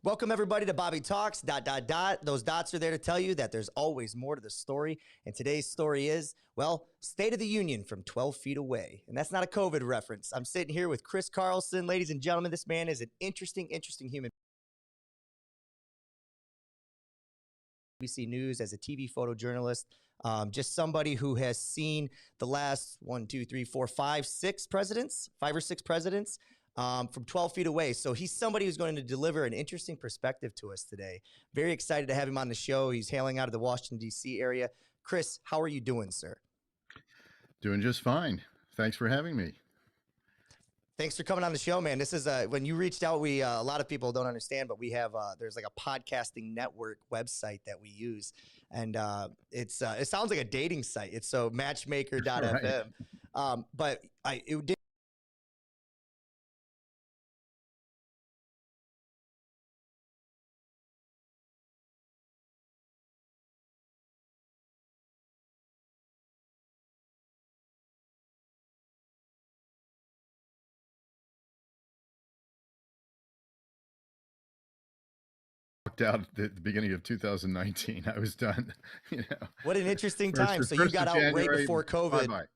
Welcome everybody to Bobby Talks, ... Those dots are there to tell you that there's always more to the story. And today's story is, well, State of the Union from 12 feet away. And that's not a COVID reference. I'm sitting here with Chris Carlson. Ladies and gentlemen, this man is an interesting human. BBC News as a TV photojournalist, just somebody who has seen the last 5 or 6 presidents from 12 feet away. So he's somebody who's going to deliver an interesting perspective to us today. Very excited to have him on the show. He's hailing out of the Washington, D.C. area. Chris, how are you doing, sir? Doing just fine. Thanks for having me. Thanks for coming on the show, man. This is when you reached out, we a lot of people don't understand, but we have there's like a podcasting network website that we use, and it sounds like a dating site. It's so matchmaker.fm. Right. But it did Out at the beginning of 2019. I was done. What an interesting time. So you First got of out right January. before COVID. Bye.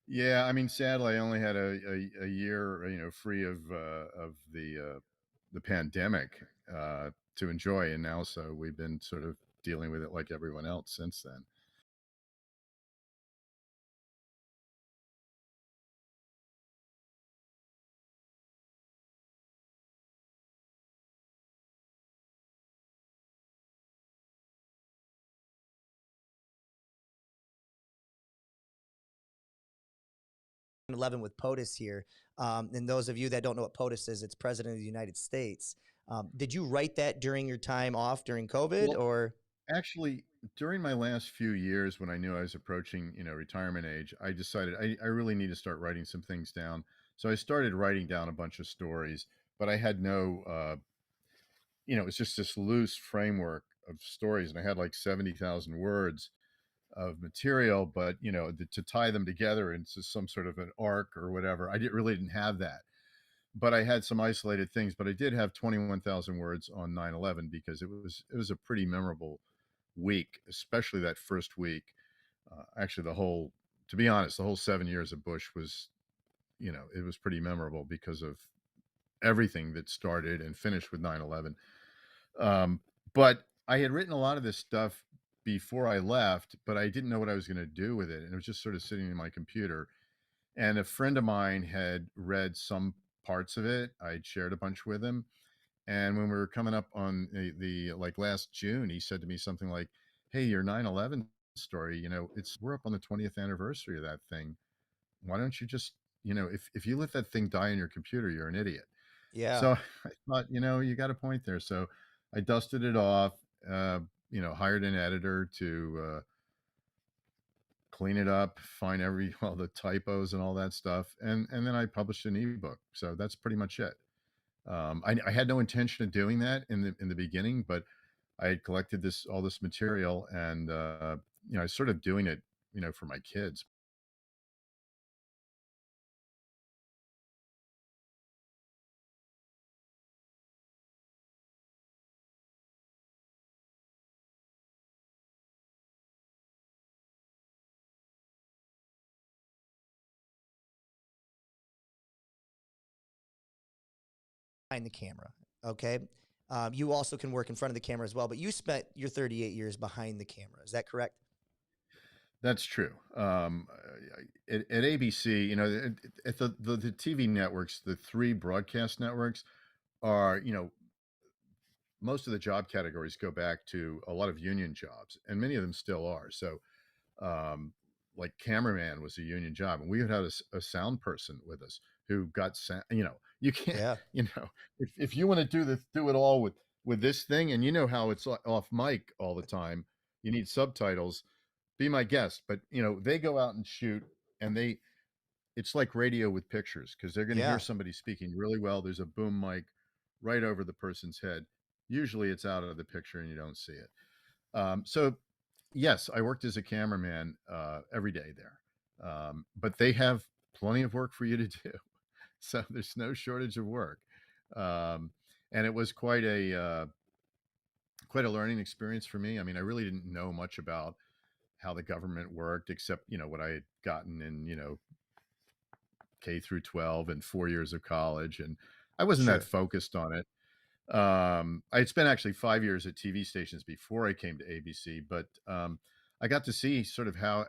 Yeah, I mean, sadly, I only had a year, free of the pandemic to enjoy, and now so we've been sort of dealing with it like everyone else since then. 11 with POTUS here. And those of you that don't know what POTUS is, it's President of the United States. Did you write that during your time off during COVID, Well, or? actually, during my last few years, when I knew I was approaching, retirement age, I decided I really need to start writing some things down. So I started writing down a bunch of stories, but I had no, it's just this loose framework of stories, and I had like 70,000 words of material, but to tie them together into some sort of an arc or whatever, really didn't have that. But I had some isolated things, but I did have 21,000 words on 9/11 because it was a pretty memorable week, especially that first week. Actually, to be honest, the whole 7 years of Bush was, it was pretty memorable because of everything that started and finished with 9/11. But I had written a lot of this stuff before I left, but I didn't know what I was going to do with it. And it was just sort of sitting in my computer. And a friend of mine had read some parts of it. I'd shared a bunch with him. And when we were coming up on the like last June, he said to me something like, "Hey, your 9/11 story, we're up on the 20th anniversary of that thing. Why don't you just, if you let that thing die in your computer, you're an idiot." Yeah. So I thought, you got a point there. So I dusted it off, hired an editor to clean it up, find all the typos and all that stuff, and then I published an ebook. So that's pretty much it. I had no intention of doing that in the beginning, but I had collected all this material, and I was sort of doing it, for my kids. Behind the camera. Okay. You also can work in front of the camera as well, but you spent your 38 years behind the camera. Is that correct? That's true. At ABC, at the TV networks, the three broadcast networks are, most of the job categories go back to a lot of union jobs, and many of them still are. So, like cameraman was a union job, and we had a sound person with us who got sound. You can't, Yeah. if you want to do it all with this thing, and how it's off mic all the time, you need subtitles. Be my guest, but they go out and shoot, and it's like radio with pictures because they're going to hear Yeah. somebody speaking really well. There's a boom mic right over the person's head. Usually it's out of the picture and you don't see it. So, yes, I worked as a cameraman every day there, but they have plenty of work for you to do. So there's no shortage of work. Um, and it was quite a learning experience for me. I mean, I really didn't know much about how the government worked, except what I had gotten in K through 12 and 4 years of college, and I wasn't that Sure. focused on it. I had spent actually 5 years at TV stations before I came to ABC, but I got to see sort of how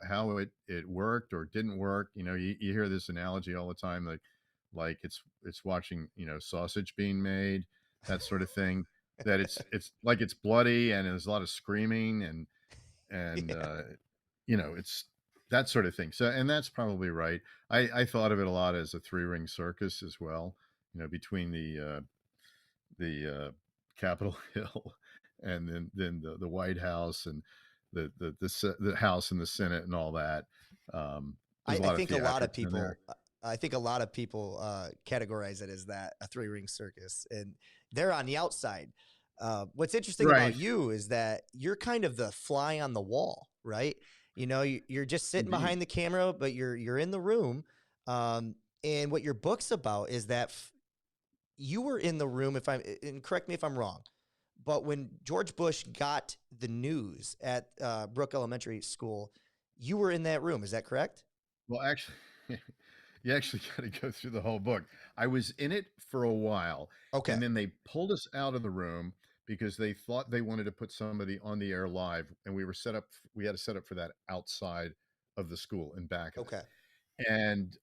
it worked or didn't work. You hear this analogy all the time, like it's watching sausage being made, that sort of thing. That it's like it's bloody and there's a lot of screaming and Yeah. it's that sort of thing. So, and that's probably right. I thought of it a lot as a three-ring circus as well. Between the Capitol Hill and then the White House and the House and the Senate and all that. There's a I lot of think a lot of theatrics in there. people, I think a lot of people categorize it as that, a three ring circus, and they're on the outside. What's interesting Right. about you is that you're kind of the fly on the wall, right? You're just sitting Indeed. behind the camera, but you're in the room. And what your book's about is that you were in the room. If I'm, and correct me if I'm wrong, but when George Bush got the news at Brooke Elementary School, you were in that room. Is that correct? Well, actually, you actually got to go through the whole book. I was in it for a while, Okay. and then they pulled us out of the room because they thought they wanted to put somebody on the air live, and we were set up. We had to set up for that outside of the school in back of it, Okay. and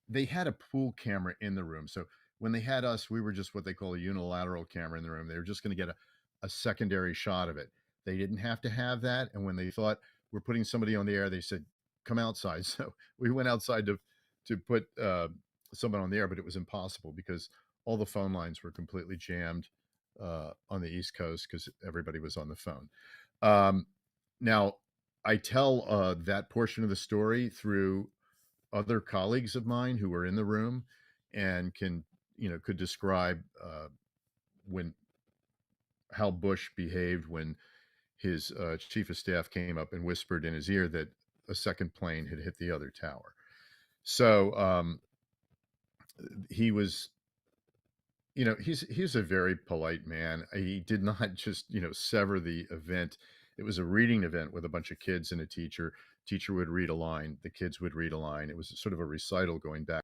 they had a pool camera in the room. So when they had us, we were just what they call a unilateral camera in the room. They were just going to get a secondary shot of it. They didn't have to have that. And when they thought we're putting somebody on the air, they said, come outside. So we went outside to put someone on the air, but it was impossible because all the phone lines were completely jammed on the East Coast because everybody was on the phone. Um, Now, I tell that portion of the story through other colleagues of mine who were in the room and could describe when how Bush behaved when his chief of staff came up and whispered in his ear that a second plane had hit the other tower. So he was, he's a very polite man. He did not just sever the event. It was a reading event with a bunch of kids and a teacher. Teacher would read a line, the kids would read a line. It was sort of a recital going back.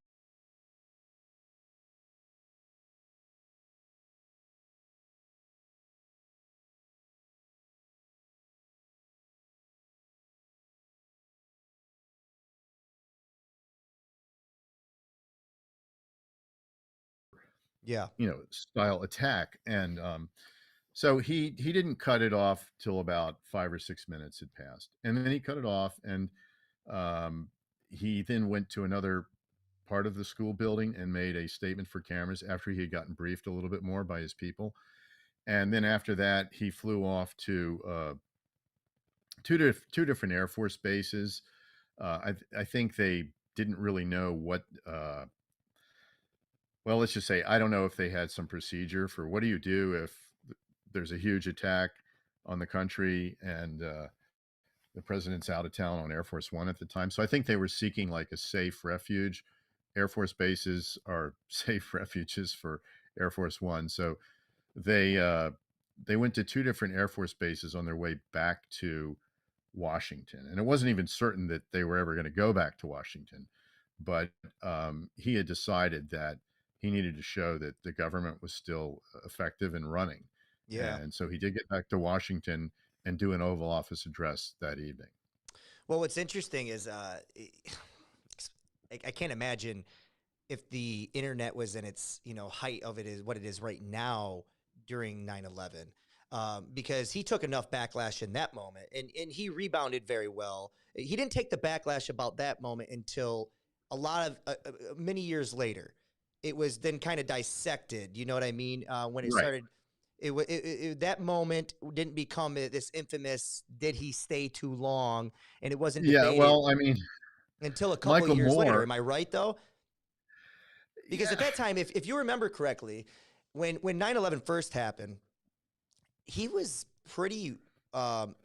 Yeah. Style attack. And so he didn't cut it off till about 5 or 6 minutes had passed, and then he cut it off, and um, he then went to another part of the school building and made a statement for cameras after he had gotten briefed a little bit more by his people. And then after that, he flew off to two different Air Force bases. I think they didn't really know what. Well, let's just say I don't know if they had some procedure for what do you do if there's a huge attack on the country and the president's out of town on Air Force One at the time. So I think they were seeking like a safe refuge. Air Force bases are safe refuges for Air Force One. So they uh, they went to two different Air Force bases on their way back to Washington, and it wasn't even certain that they were ever going to go back to Washington. But he had decided that he needed to show that the government was still effective and running, Yeah. and so he did get back to Washington and do an Oval Office address that evening. Well, what's interesting is I can't imagine if the internet was in its height of it is what it is right now during 9/11, because he took enough backlash in that moment, and he rebounded very well. He didn't take the backlash about that moment until a lot of many years later. It was then kind of dissected. You know what I mean? When it Right. started, that moment didn't become this infamous "did he stay too long?" and it wasn't Yeah. debated Well, I mean, until a couple of Michael years later. Moore. Am I right though? Because at Yeah. that time, if you remember correctly, when 9/11 first happened, he was pretty.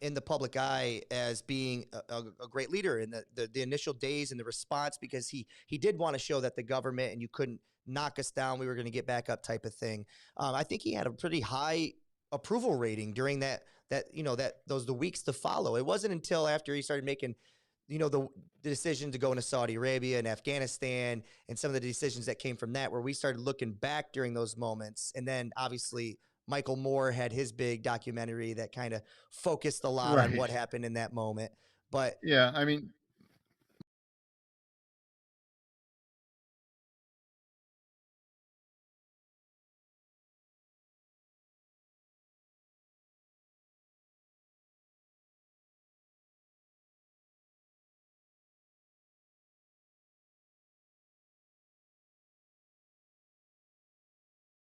in the public eye as being a great leader in the initial days and the response, because he did want to show that the government and you couldn't knock us down, we were going to get back up type of thing. I think he had a pretty high approval rating during that that those the weeks to follow. It wasn't until after he started making the decision to go into Saudi Arabia and Afghanistan and some of the decisions that came from that, where we started looking back during those moments. And then obviously Michael Moore had his big documentary that kind of focused a lot on Right. what happened in that moment. But Yeah. I mean,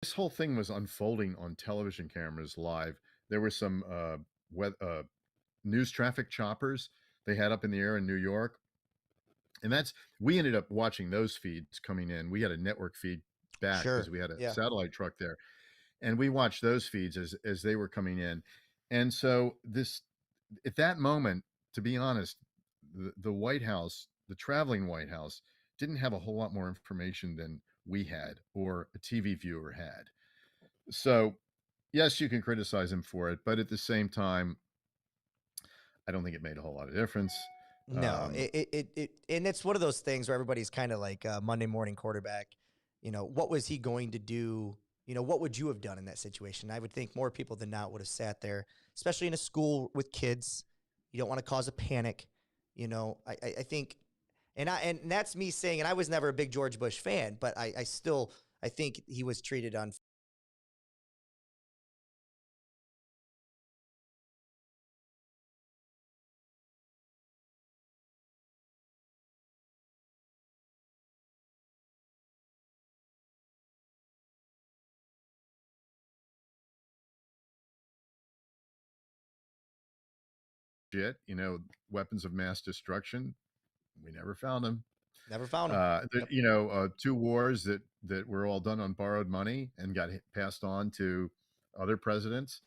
this whole thing was unfolding on television cameras live. There were some news traffic choppers they had up in the air in New York. And we ended up watching those feeds coming in. We had a network feed back because sure, we had a yeah, satellite truck there. And we watched those feeds as they were coming in. And so this at that moment, to be honest, the White House, the traveling White House, didn't have a whole lot more information than we had or a TV viewer had. So yes, you can criticize him for it, but at the same time, I don't think it made a whole lot of difference. no, Um, and it's one of those things where everybody's kind of like Monday morning quarterback. What was he going to do? What would you have done in that situation? I would think more people than not would have sat there, especially in a school with kids. You don't want to cause a panic. I think, and that's me saying, and I was never a big George Bush fan, but I still I think he was treated on. Shit, weapons of mass destruction. We never found them. Never found him. Yep. Two wars that were all done on borrowed money and got passed on to other presidents.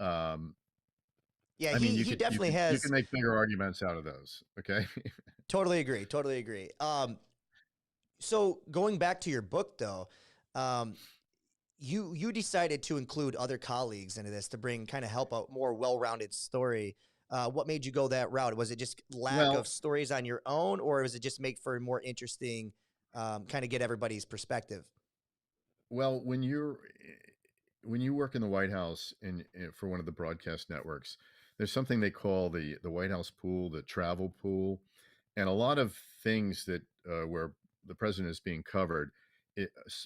Um, Yeah, I mean, he definitely you can has. make bigger arguments out of those. Okay. Totally agree. Totally agree. So going back to your book though, um, you decided to include other colleagues into this to bring kind of help a more well-rounded story. What made you go that route? Was it just lack of Well, stories on your own, or was it just make for a more interesting, kind of get everybody's perspective? well, when you work in the White House for one of the broadcast networks, there's something they call the White House pool, the travel pool, and a lot of things that where the president is being covered,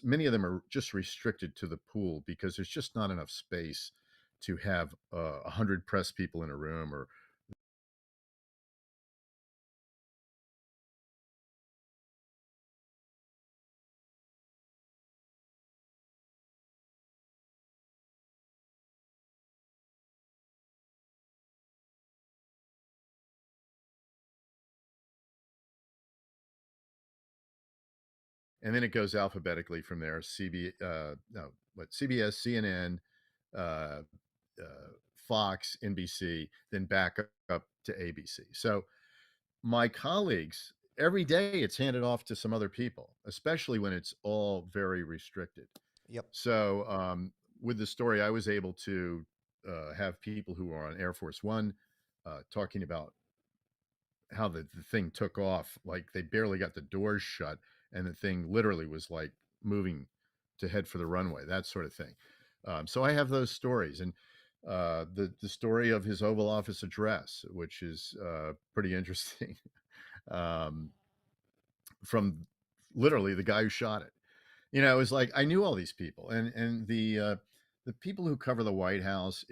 many of them are just restricted to the pool because there's just not enough space to have 100 press people in a room or and then it goes alphabetically from there. No, what CBS, CNN, uh, Fox, NBC, then back up to ABC. So my colleagues, every day it's handed off to some other people, especially when it's all very restricted. Yep. So with the story, I was able to have people who are on Air Force One talking about how the thing took off. Like they barely got the doors shut, and the thing literally was like moving to head for the runway, that sort of thing. So I have those stories, and the story of his Oval Office address, which is pretty interesting, um, from literally the guy who shot it. It was like I knew all these people, and the people who cover the White House.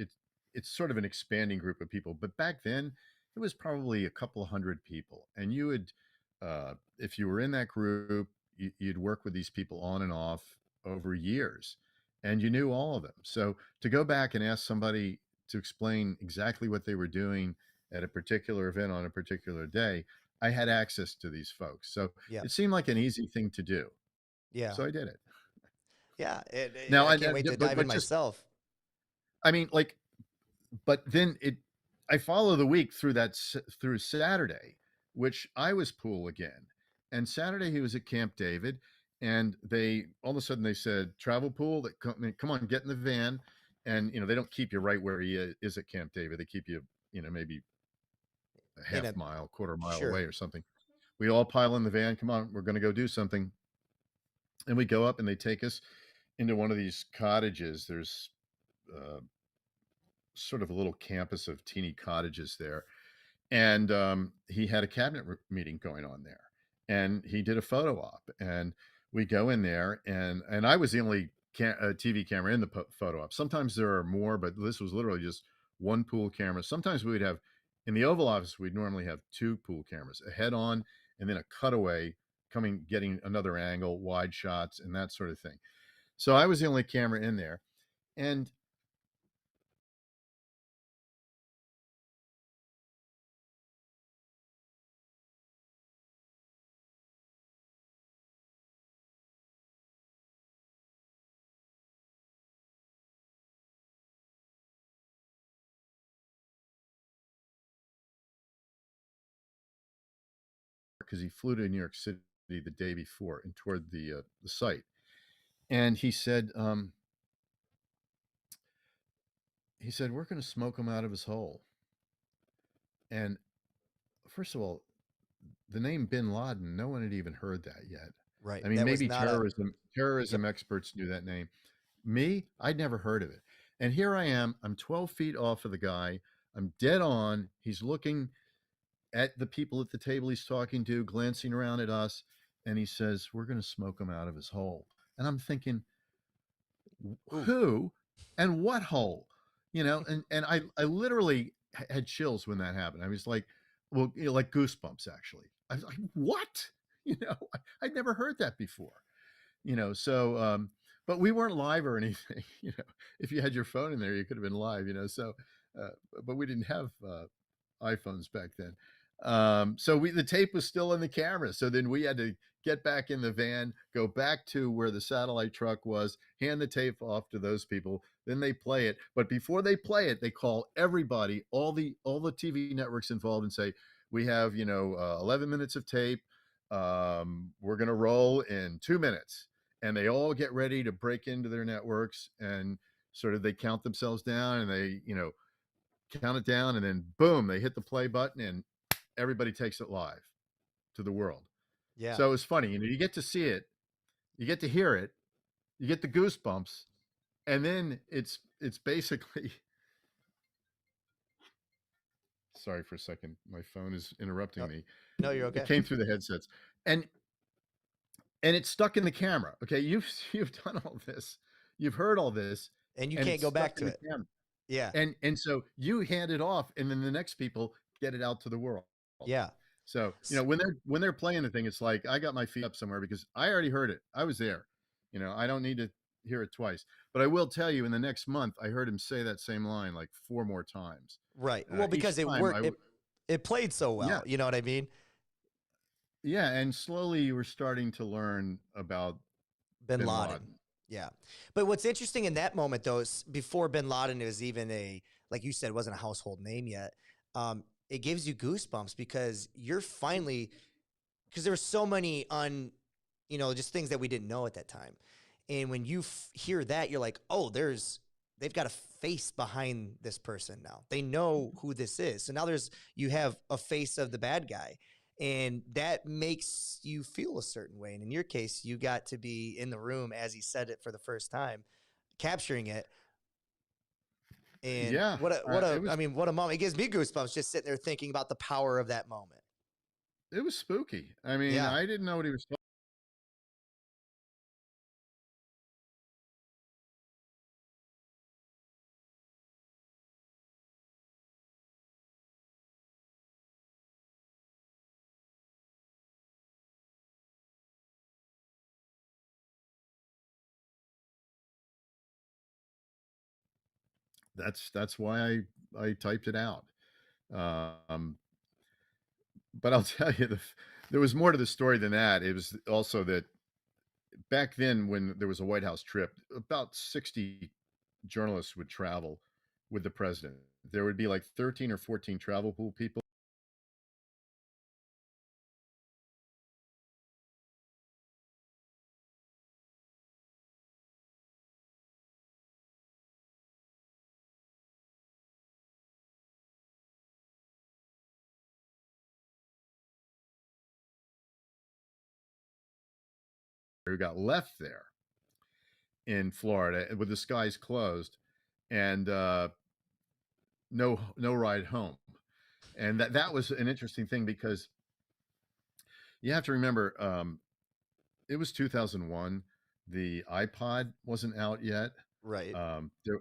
It's sort of an expanding group of people, but back then it was probably a couple of hundred people, and you would, if you were in that group, you'd work with these people on and off over years, and you knew all of them. So to go back and ask somebody to explain exactly what they were doing at a particular event on a particular day, I had access to these folks, so Yeah. it seemed like an easy thing to do. Yeah. So I did it. Yeah. Now, I can't wait to dive in just, myself. I mean, like, but then I follow the week through through Saturday, which I was pool again. And Saturday he was at Camp David, and they all of a sudden they said travel pool. That come on, get in the van, and they don't keep you right where he is at Camp David. They keep you maybe a In half a mile, quarter mile away Sure. or something. We all pile in the van. Come on, we're going to go do something. And we go up, and they take us into one of these cottages. There's uh, sort of a little campus of teeny cottages there, and he had a cabinet meeting going on there, and he did a photo op, and we go in there, and I was the only TV camera in the photo op. Sometimes there are more, but this was literally just one pool camera. Sometimes we would have in the Oval Office, we'd normally have two pool cameras, a head on and then a cutaway coming, getting another angle, wide shots, and that sort of thing. So I was the only camera in there, and because he flew to New York City the day before and toured the site. And he said we're going to smoke him out of his hole. And first of all, the name Bin Laden, no one had even heard that yet. Right. I mean, That was maybe not a Yep. terrorism experts knew that name. Me, I'd never heard of it. And here I am. I'm 12 feet off of the guy. I'm dead on. He's looking at the people at the table he's talking to, glancing around at us, and he says, "We're going to smoke him out of his hole." And I'm thinking, Ooh. who and what hole? And I literally had chills when that happened. I was like, well, like goosebumps actually. I was like, what? I'd never heard that before. So but we weren't live or anything. If you had your phone in there, you could have been live. So uh, but we didn't have iPhones back then. So the tape was still in the camera. So then we had to get back in the van, go back to where the satellite truck was, hand the tape off to those people. Then they play it. But before they play it, they call everybody, all the TV networks involved, and say, "We have 11 minutes of tape. We're going to roll in 2 minutes." And they all get ready to break into their networks, and sort of they count themselves down, and they count it down, and then boom, they hit the play button, and everybody takes it live to the world. Yeah. So it was funny. You get to see it, you get to hear it, you get the goosebumps, and then it's basically sorry for a second. My phone is interrupting No, me. no, you're It okay. came through the headsets. And it's stuck in the camera. Okay. You've done all this. You've heard all this, And you and can't it's go stuck back in to the it. camera. Yeah. And so you hand it off, and then the next people get it out to the world. Yeah. So S- when they're playing the thing, it's like I got my feet up somewhere because I already heard it. I was there. I don't need to hear it twice. But I will tell you, in the next month, I heard him say that same line like 4 more times. Right. Well, Each because it time, worked. It played so yeah, well. You know what I mean? yeah, and slowly you were starting to learn about Bin Bin Laden. Laden. Yeah. But what's interesting in that moment, though, is before Bin Laden was even like you said, wasn't a household name yet. It gives you goosebumps because you're finally, because there were so many just things that we didn't know at that time. And when you hear that, you're like, oh, they've got a face behind this person now. They know who this is. So now you have a face of the bad guy. And that makes you feel a certain way. And in your case, you got to be in the room as he said it for the first time, capturing it. And Yeah, I mean, what a moment. It gives me goosebumps just sitting there thinking about the power of that moment. it was spooky. I mean, Yeah. I didn't know what he was talking. That's why I typed it out. Um, but I'll tell you, there was more to the story than that. It was also that back then, when there was a White House trip, about 60 journalists would travel with the president. there would be like 13 or 14 travel pool people who got left there in Florida with the skies closed and no ride home. And that was an interesting thing because you have to remember it was 2001. The iPod wasn't out yet. Right. The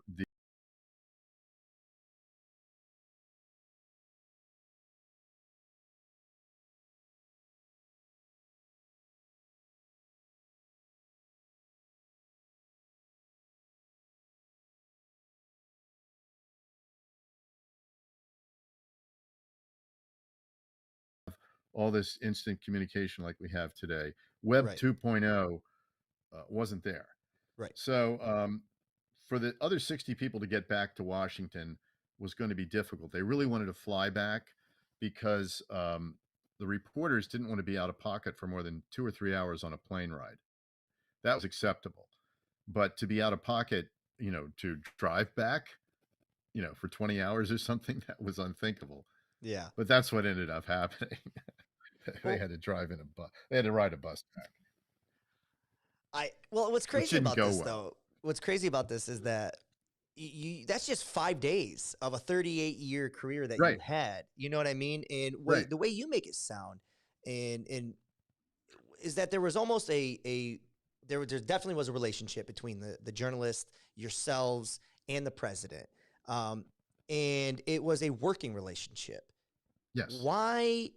all this instant communication like we have today. Web Right. 2.0 wasn't there. Right. So for the other 60 people to get back to Washington was going to be difficult. They really wanted to fly back because the reporters didn't want to be out of pocket for more than 2 or 3 hours on a plane ride. That was acceptable. But to be out of pocket, to drive back, for 20 hours or something, that was unthinkable. Yeah. But that's what ended up happening. They Well, had to drive in a bus. They had to ride a bus back, what's which crazy didn't about go this well. though, what's crazy about this is that that's just 5 days of a 38-year career that you Right, had. You know what I mean? And right. the way you make it sound, and is that there was almost there definitely was a relationship between the journalist, yourselves, and the president, um, and it was a working relationship. Yes. Why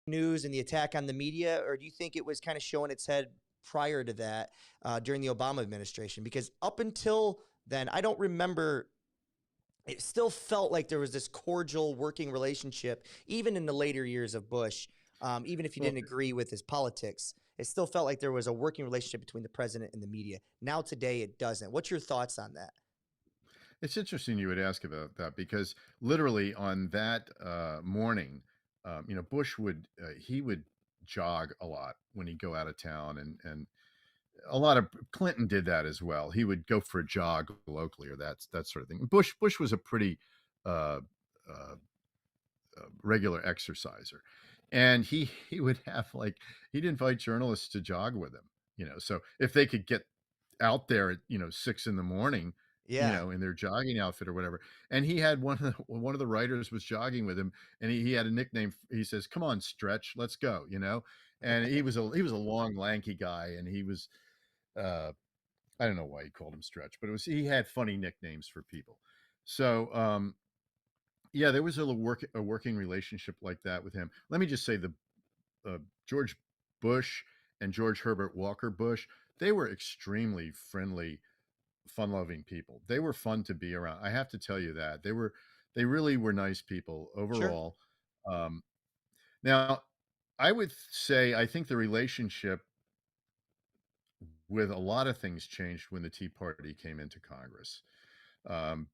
news and the attack on the media, or do you think it was kind of showing its head prior to that during the Obama administration? Because up until then, I don't remember. It still felt like there was this cordial working relationship, even in the later years of Bush. Even if you Well, didn't agree with his politics, it still felt like there was a working relationship between the president and the media. Now, today, it doesn't. What's your thoughts on that? it's interesting you would ask about that because literally on that morning, Bush he would jog a lot when he'd go out of town, and a lot of Clinton did that as well. He would go for a jog locally or that sort of thing. Bush was a pretty uh, uh, regular exerciser, and he would have like he'd invite journalists to jog with him. So if they could get out there at 6 in the morning, Yeah. in their jogging outfit or whatever. And he had one of the writers was jogging with him, and he had a nickname. He says, "Come on, Stretch, let's go," And he was a long, lanky guy, and he was uh, I don't know why he called him Stretch, but he had funny nicknames for people. So yeah, there was a working relationship like that with him. Let me just say uh, George Bush and George Herbert Walker Bush, they were extremely friendly, fun-loving people. They were fun to be around. I have to tell you that. They really were nice people Sure. overall. Um, Now, I would say I think the relationship with a lot of things changed when the Tea Party came into Congress,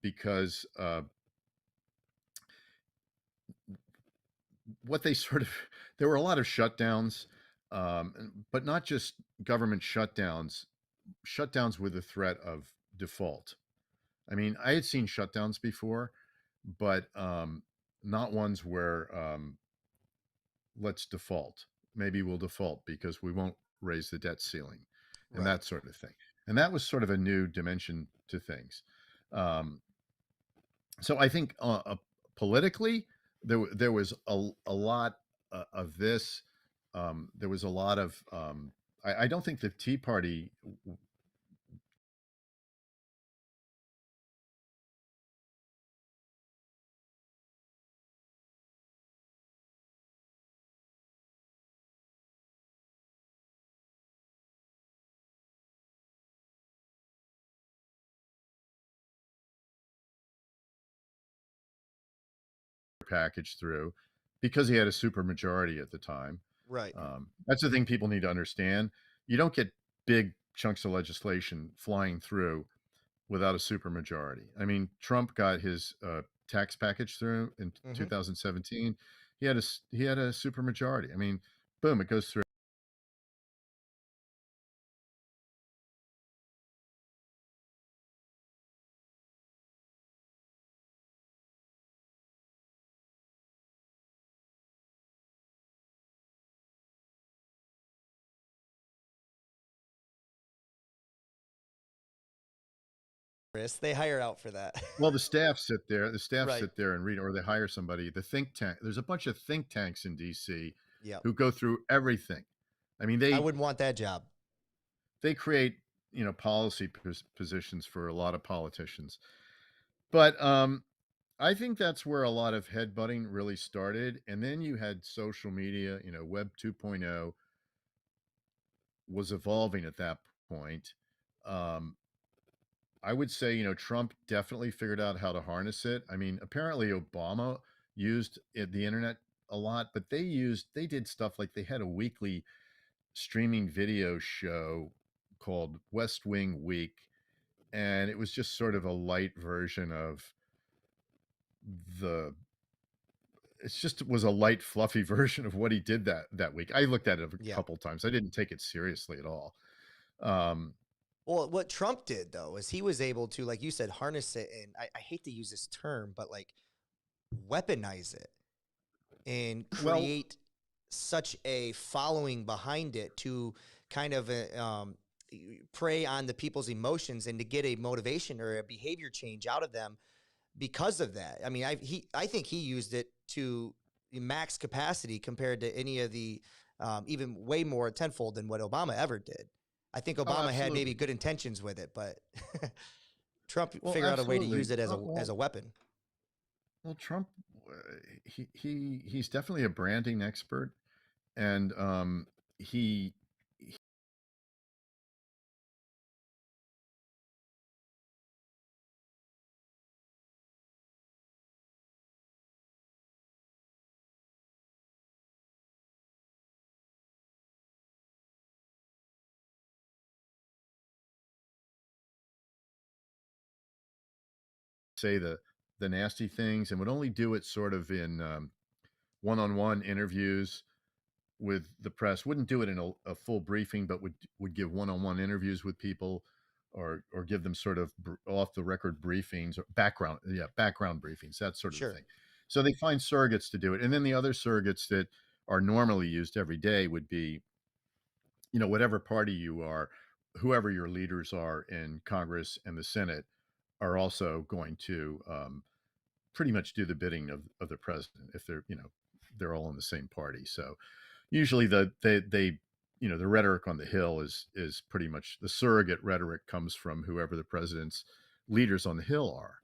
because what they sort of there were a lot of shutdowns, but not just government shutdowns with the threat of default. I mean, I had seen shutdowns before, but not ones where let's default. Maybe we'll default because we won't raise the debt ceiling and Right. that sort of thing. And that was sort of a new dimension to things. Um, so I think politically, there was a lot of this. There was a lot of. I don't think the Tea Party package through because he had a supermajority at the time. Right. That's the thing people need to understand. You don't get big chunks of legislation flying through without a supermajority. I mean, Trump got his tax package through in Hmm. 2017. He had a supermajority. I mean, boom, it goes through. They hire out for that. Well, the staff sit there. The staff Right. sit there and read, or they hire somebody. The think tank. There's a bunch of think tanks in D.C. Yep. who go through everything. I mean, I wouldn't want that job. they create policy positions for a lot of politicians. But I think that's where a lot of headbutting really started. And then you had social media. Web 2.0 was evolving at that point. Um, I would say, Trump definitely figured out how to harness it. I mean, apparently Obama used the internet a lot, but they did stuff like they had a weekly streaming video show called West Wing Week, and it was just sort of a light version of the was a light fluffy version of what he did that week. I looked at it a Yeah. couple times. I didn't take it seriously at all. Um, Well, what Trump did though is he was able to, like you said, harness it, and I hate to use this term, but like weaponize it and well, create such a following behind it to kind of prey on the people's emotions and to get a motivation or a behavior change out of them because of that. I mean, I think he used it to max capacity compared to any of the even way more tenfold than what Obama ever did. I think oh, Obama had maybe absolutely. good intentions with it, but Trump Well, figured out a way to absolutely. use it as a weapon. Well, Trump, he's definitely a branding expert, and he say the nasty things and would only do it sort of in one-on-one interviews with the press. Wouldn't do it in a full briefing, but would give one-on-one interviews with people, or give them sort of off the record briefings or background briefings, that sort of Sure. thing. So they find surrogates to do it, and then the other surrogates that are normally used every day would be, whatever party you are, whoever your leaders are in Congress and the Senate are also going to pretty much do the bidding of the president if they're all in the same party. So usually the rhetoric on the Hill is pretty much the surrogate rhetoric comes from whoever the president's leaders on the Hill are.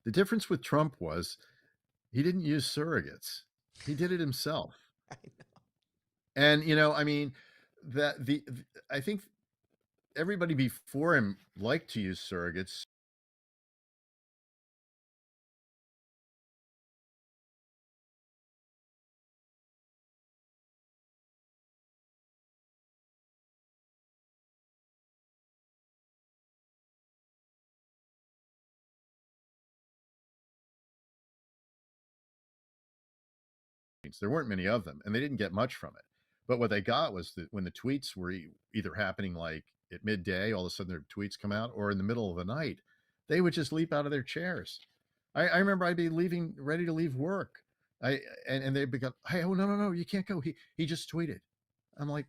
The difference with Trump was he didn't use surrogates; he did it himself. And I mean, I think everybody before him liked to use surrogates. There weren't many of them, and they didn't get much from it. But what they got was that when the tweets were either happening like at midday, all of a sudden their tweets come out, or in the middle of the night, they would just leap out of their chairs. I remember I'd be leaving, ready to leave work. And they'd be going, "Hey, oh no, you can't go. He just tweeted." I'm like,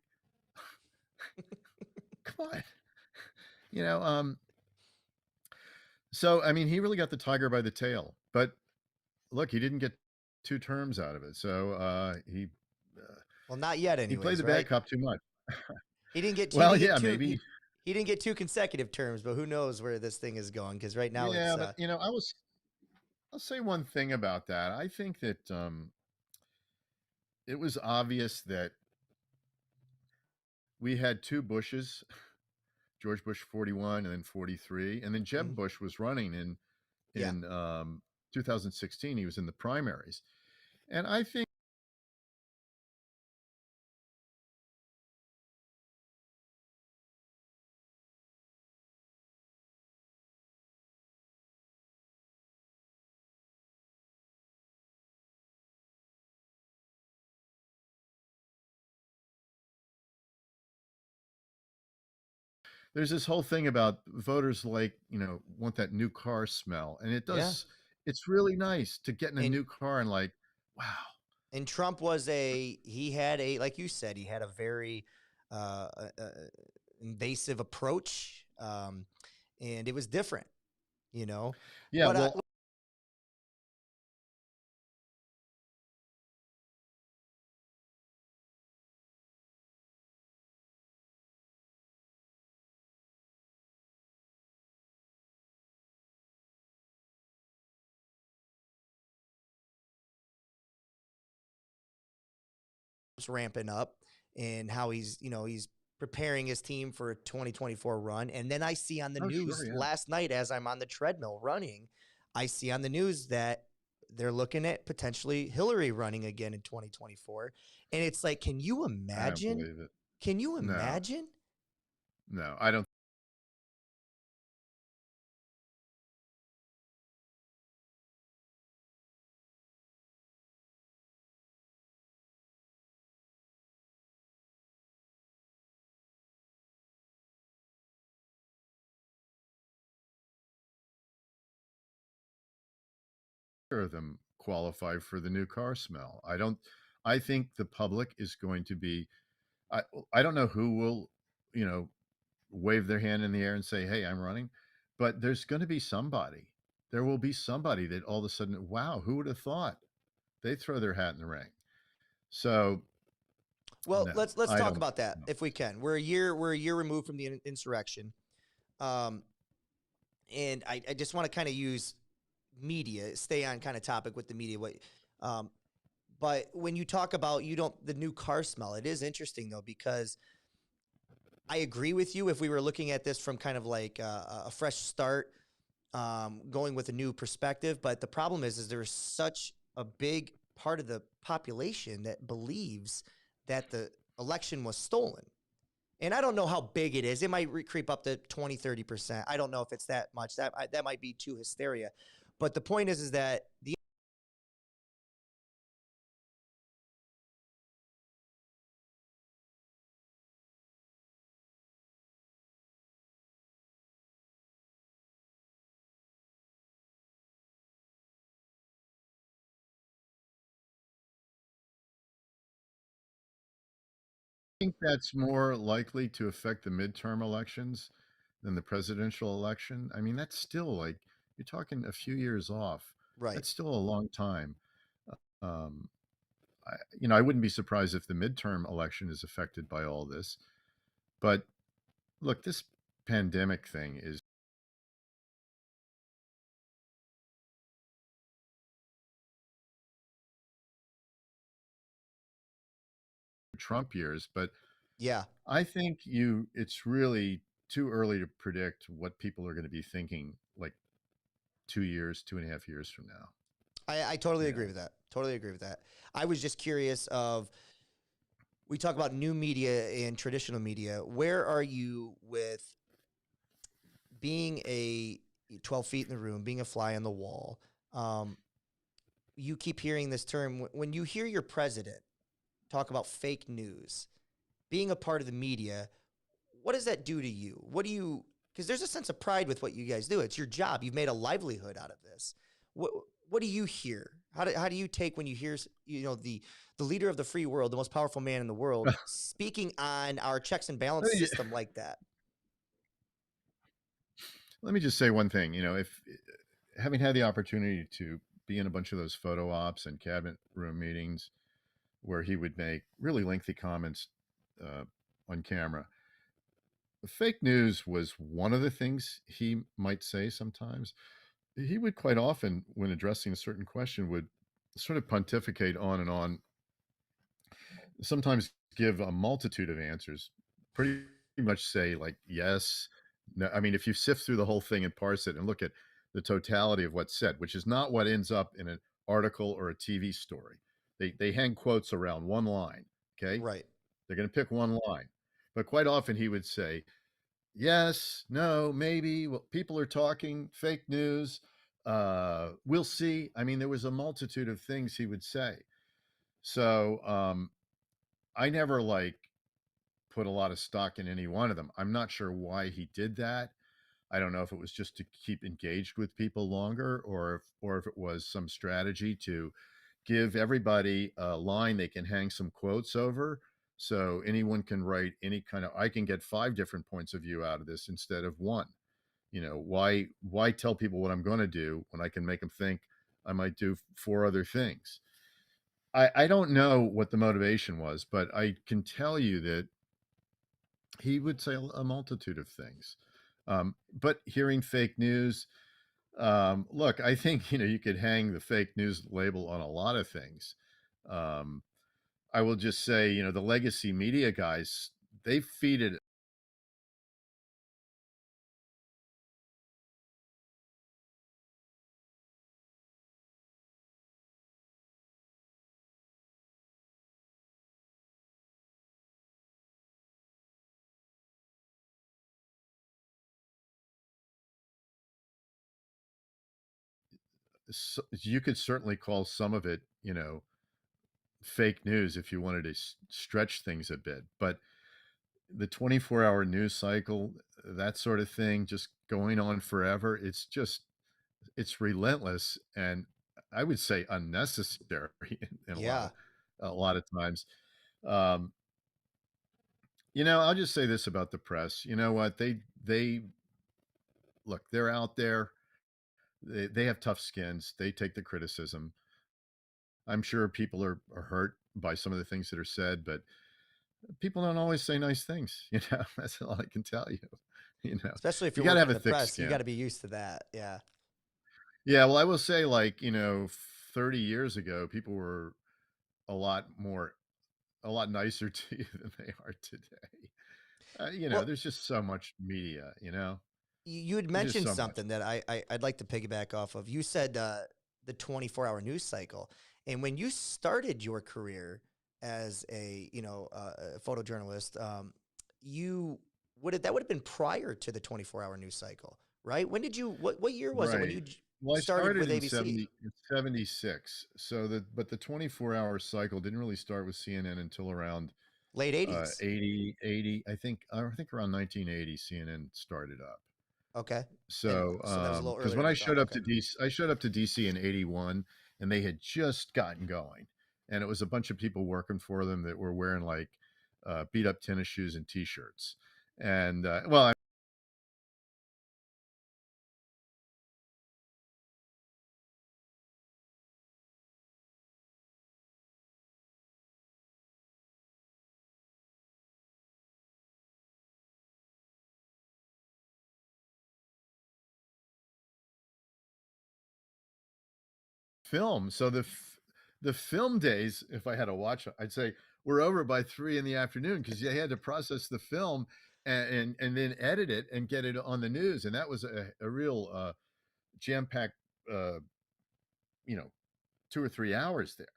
"Come on," you know. So I mean, he really got the tiger by the tail. But look, he didn't get 2 terms out of it, so uh, Well, not yet, he played anyways, the bad right? cop too much. He didn't get he Well, didn't get yeah, two maybe. he didn't get two consecutive terms, but who knows where this thing is going? Because right now Yeah, it's but I'll say one thing about that. I think that it was obvious that we had 2 Bushes, George Bush 41 and then 43, and then Jeb mhm, Bush was running in yeah, in 2016, he was in the primaries. And I think there's this whole thing about voters like, want that new car smell. And Yeah. it's really nice to get in a And new car and like, wow. and Trump was he had a, like you said, he had a very uh, uh, uh, invasive approach, and it was different. You know Yeah, what? well, ramping up and how he's preparing his team for a 2024 run. And then I see on the oh, sure, news yeah. last night as I'm on the treadmill running, I see on the news that they're looking at potentially Hillary running again in 2024. And it's like, can you I don't imagine? believe it. Can you No, imagine? no, I don't of them qualify for the new car smell. I think the public is going to be, I, I don't know who will, you know, wave their hand in the air and say, "Hey, I'm running," but there's going to be somebody. There will be somebody that all of a sudden, wow, who would have thought? They throw their hat in the ring. So Well, no, let's I talk don't. about that No. if we can. We're a year removed from the insurrection. Um, and I just want to kind of use media, stay on kind of topic with the media. Um, but when you talk about the new car smell, it is interesting though, because I agree with you. If we were looking at this from kind of like a fresh start, going with a new perspective, but the problem is there's such a big part of the population that believes that the election was stolen. And I don't know how big it is. It might creep up to 20, 30%. I don't know if it's that much. That might be too hysteria. But the point is that the I think that's more likely to affect the midterm elections than the presidential election. I mean, that's still like you're talking a few years off. right. That's still a long time. Um, I wouldn't be surprised if the midterm election is affected by all this. But look, this pandemic thing is Trump years, but Yeah. I think it's really too early to predict what people are going to be thinking like 2 years, 2.5 years from now. I totally agree Yeah. with that. Totally agree with that. I was just curious of we talk about new media and traditional media. Where are you with being a 12 feet in the room, being a fly on the wall? Um, you keep hearing this term when you hear your president talk about fake news, being a part of the media. What does that do to you? What do you, because there's a sense of pride with what you guys do. It's your job. You've made a livelihood out of this. What what do you hear? How do you take when you hear the leader of the free world, the most powerful man in the world, speaking on our checks and balance Let me, system like that? let me just say one thing. If having had the opportunity to be in a bunch of those photo ops and cabinet room meetings where he would make really lengthy comments uh, on camera, fake news was one of the things he might say sometimes. He would quite often, when addressing a certain question, would sort of pontificate on and on, sometimes give a multitude of answers, pretty much say like yes, no. I mean, if you sift through the whole thing and parse it and look at the totality of what's said, which is not what ends up in an article or a TV story. They hang quotes around one line. Okay, Right. they're going to pick one line, but quite often he would say, "Yes, no, maybe. Well, people are talking fake news. We'll see." I mean, there was a multitude of things he would say. So I never like put a lot of stock in any one of them. I'm not sure why he did that. I don't know if it was just to keep engaged with people longer, or if it was some strategy to give everybody a line they can hang some quotes over, so anyone can write any kind of, I can get 5 different points of view out of this instead of one. Why tell people what I'm going to do when I can make them think I might do 4 other things? I don't know what the motivation was, but I can tell you that he would say a multitude of things. But hearing fake news, look, I think you could hang the fake news label on a lot of things. Um, I will just say, the legacy media guys, they feed it. You could certainly call some of it, fake news if you wanted to stretch things a bit. But the 24-hour news cycle, that sort of thing, just going on forever, it's relentless, and I would say unnecessary in Yeah. a lot of times. Um, I'll just say this about the press. You know what? They look, they're out there. They have tough skins. They take the criticism. I'm sure people are hurt by some of the things that are said, but people don't always say nice things. That's all I can tell you. You know, Especially if you you're got to working have in a the thick press, you got skin. to be used to that. Yeah. Yeah, well, I will say, like, 30 years ago, people were a lot more, a lot nicer to you than they are today. Well, There's just so much media, you had there's just mentioned so much. something that I'd like to piggyback off of. You said the 24-hour news cycle, and when you started your career as a photojournalist, you that would have been prior to the 24-hour news cycle, right? When did you what year was it when Right. you Well, I started started with in ABC? 76. So but the 24-hour cycle didn't really start with CNN until around Late 80s. 80. I think around 1980 CNN started up. Okay, and So, so that was a little because earlier when than I I thought. showed up Okay. to DC, I showed up to DC in 81, and they had just gotten going. And it was a bunch of people working for them that were wearing like beat up tennis shoes and t-shirts. And well, film. So the film days, if I had to watch, I'd say we're over by 3 in the afternoon because you had to process the film and then edit it and get it on the news. And that was a real jam-packed, uh, you know, 2 or 3 hours there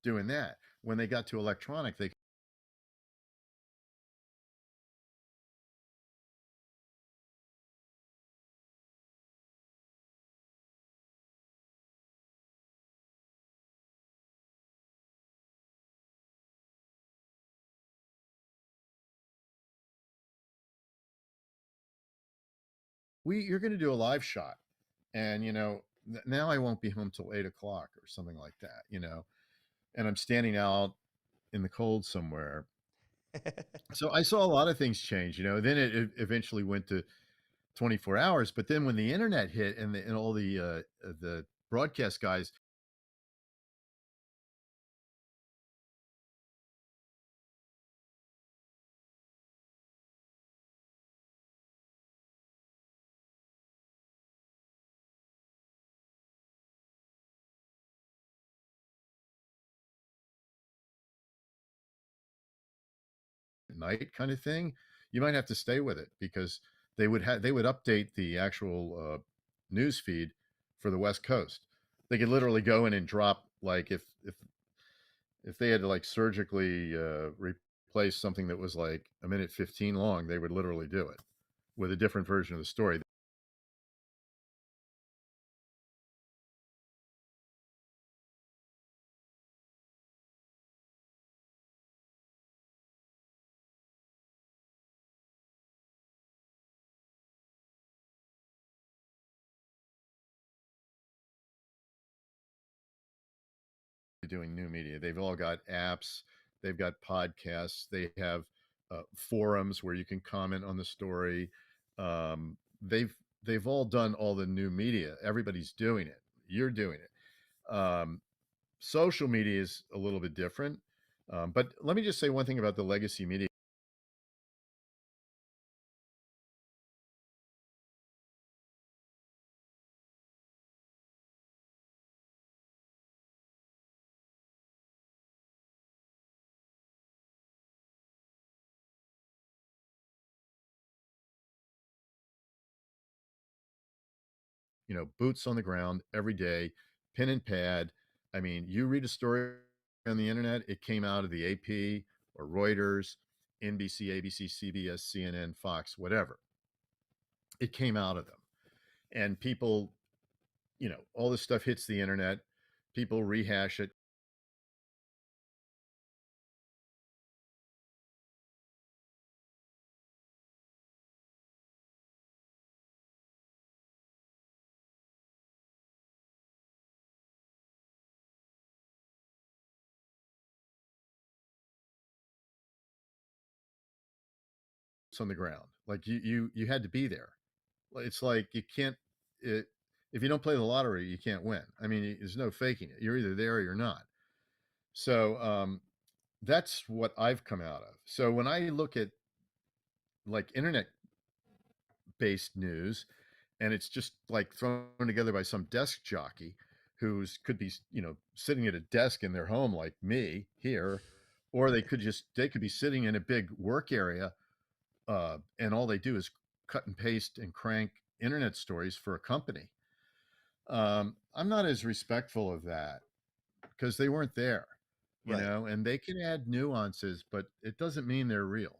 doing that. When they got to electronic, you're going to do a live shot, and now I won't be home till 8 o'clock or something like that. And I'm standing out in the cold somewhere. So I saw a lot of things change. Then it eventually went to 24 hours. But then when the internet hit and all the broadcast guys, night kind of thing, you might have to stay with it because they would update the actual news feed for the West Coast. They could literally go in and drop, like, if they had to like surgically replace something that was like a minute 15 long, they would literally do it with a different version of the story. Doing new media. They've all got apps, they've got podcasts, they have forums where you can comment on the story. Um, they've all done all the new media. Everybody's doing it. You're doing it. Social media is a little bit different. But let me just say one thing about the legacy media. Boots on the ground every day, pen and pad. I mean, you read a story on the internet, it came out of the AP or Reuters, NBC, ABC, CBS, CNN, Fox, whatever. It came out of them. And people, all this stuff hits the internet, people rehash it on the ground. Like you had to be there. It's like you can't it, if you don't play the lottery, you can't win. I mean, there's no faking it. You're either there or you're not. So that's what I've come out of. So when I look at like internet based news, and it's just like thrown together by some desk jockey who's could be sitting at a desk in their home like me here, or they could be sitting in a big work area, and all they do is cut and paste and crank internet stories for a company. I'm not as respectful of that because they weren't there, Right. and they can add nuances, but it doesn't mean they're real.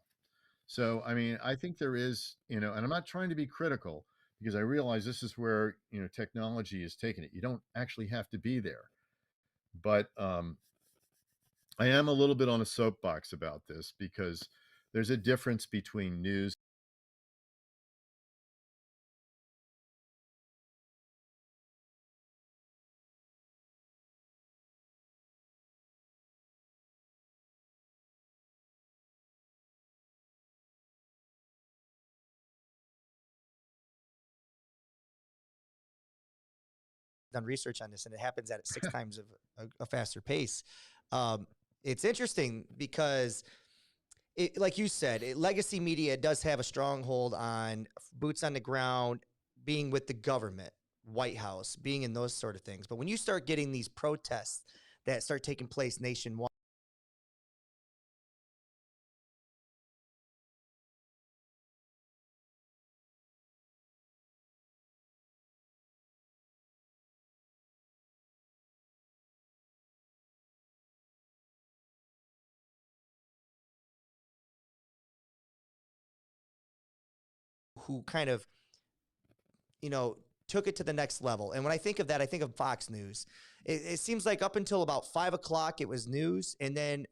So, I mean, I think there is, and I'm not trying to be critical because I realize this is where, technology is taking it. You don't actually have to be there. But I am a little bit on a soapbox about this because there's a difference between news. Done research on this, and it happens at 6 times of a faster pace. Um, it's interesting because, like you said, legacy media does have a stronghold on boots on the ground, being with the government, White House, being in those sort of things. But when you start getting these protests that start taking place nationwide, who kind of, you know, took it to the next level. And when I think of that, I think of Fox News. It seems like up until about 5 o'clock, it was news. And then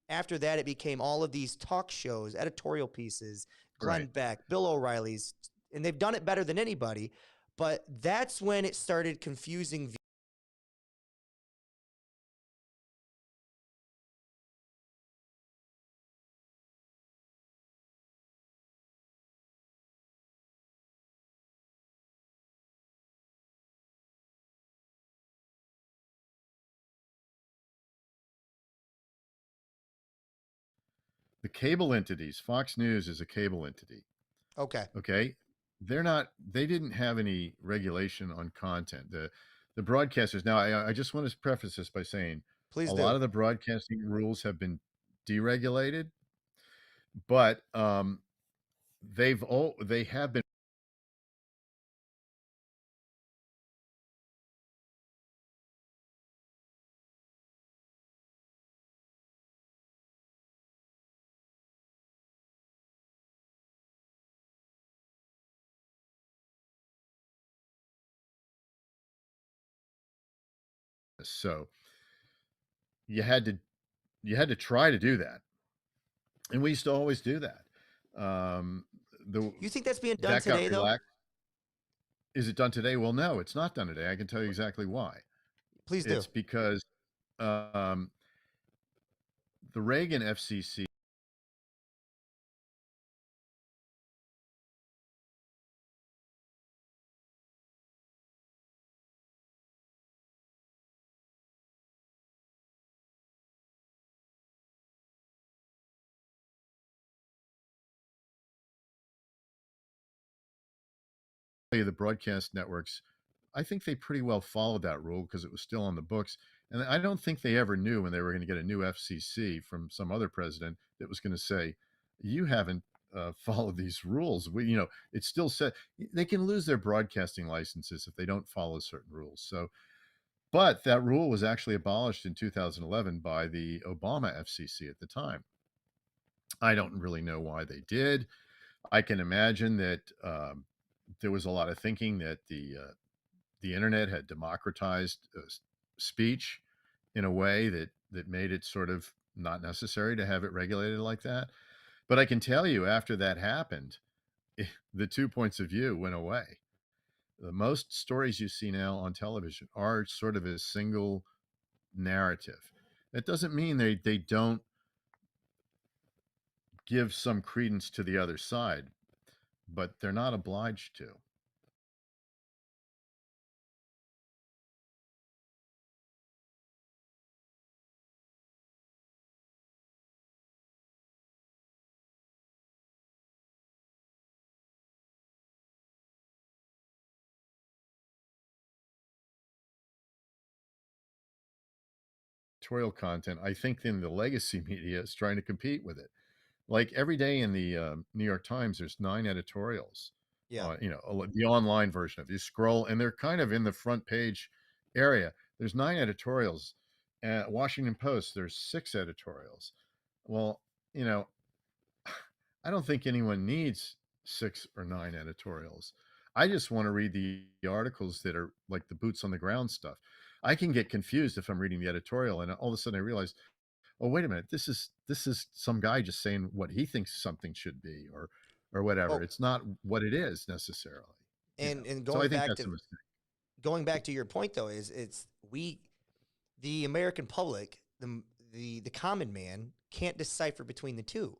after that, it became all of these talk shows, editorial pieces, Glenn Right. Beck, Bill O'Reilly's, and they've done it better than anybody. But that's when it started confusing The cable entities, Fox News is a cable entity. Okay, Okay. They didn't have any regulation on content. The broadcasters, now I just want to preface this by saying please a do. lot of the broadcasting rules have been deregulated, but they have been So you had to try to do that, and we used to always do that. Um, the You think that's being done that got today, though? relaxed. Is it done today? Well, no, it's not done today. I can tell you exactly why. Please do. It's because um, the Reagan FCC, the broadcast networks, I think they pretty well followed that rule because it was still on the books. And I don't think they ever knew when they were going to get a new FCC from some other president that was going to say, "You haven't followed these rules." It's still said they can lose their broadcasting licenses if they don't follow certain rules. So, but that rule was actually abolished in 2011 by the Obama FCC at the time. I don't really know why they did. I can imagine that there was a lot of thinking that the internet had democratized speech in a way that made it sort of not necessary to have it regulated like that. But I can tell you, after that happened, the two points of view went away. The most stories you see now on television are sort of a single narrative. That doesn't mean they don't give some credence to the other side, but they're not obliged to. Editorial content, I think then the legacy media is trying to compete with it. Like every day in the New York Times, there's 9 editorials. Yeah. The online version of it. You scroll, and they're kind of in the front page area. There's 9 editorials. Washington Post, there's 6 editorials. Well, you know, I don't think anyone needs 6 or 9 editorials. I just want to read the articles that are like the boots on the ground stuff. I can get confused if I'm reading the editorial, and all of a sudden I realize, oh, wait a minute, this is some guy just saying what he thinks something should be, or whatever. Well, It's not what it is necessarily. and So I think that's a mistake. going back to your point though, is it's we the American public, the common man can't decipher between the two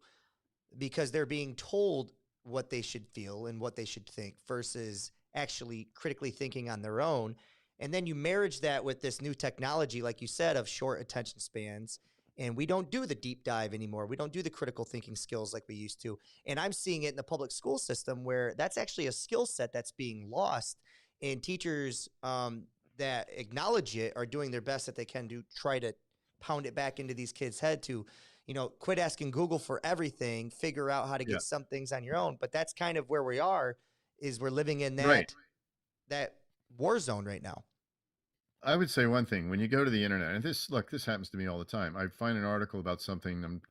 because they're being told what they should feel and what they should think versus actually critically thinking on their own. And then you marriage that with this new technology, like you said, of short attention spans. And we don't do the deep dive anymore. We don't do the critical thinking skills like we used to. And I'm seeing it in the public school system where that's actually a skill set that's being lost. And teachers that acknowledge it are doing their best that they can to try to pound it back into these kids' head to, quit asking Google for everything, figure out how to Yeah, get some things on your own. But that's kind of where we are, is we're living in right. that war zone right now. I would say one thing: when you go to the internet, and this happens to me all the time. I find an article about something. I'm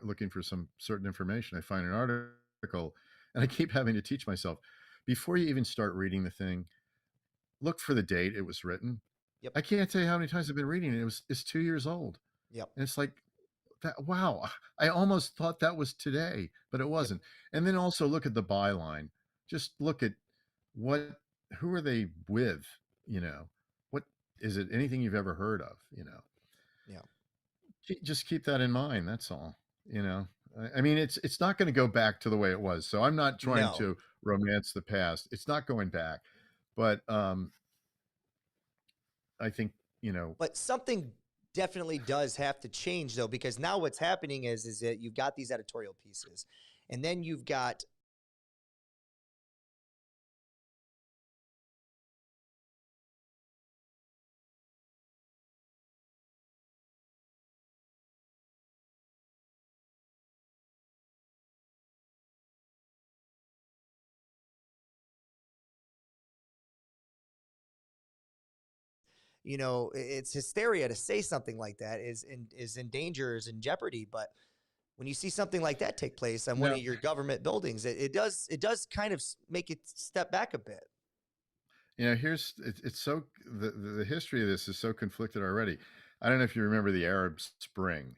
looking for some certain information. I find an article, and I keep having to teach myself before you even start reading the thing, look for the date it was written. Yep. I can't tell you how many times I've been reading it. It's 2 years old, Yep. and it's like that. Wow, I almost thought that was today, but it Yep. wasn't. And then also look at the byline. Just look at what who are they with? You know, what is it? Anything you've ever heard of? Yeah. Just keep that in mind. That's all. I mean, it's not going to go back to the way it was. So I'm not trying No. to romance the past. It's not going back, but I think you know But something definitely does have to change though, because now what's happening is that you've got these editorial pieces, and then you've got it's hysteria to say something like that is in danger, is in jeopardy. But when you see something like that take place on one no. of your government buildings, it does kind of make it step back a bit. it's so the history of this is so conflicted already. I don't know if you remember the Arab Spring.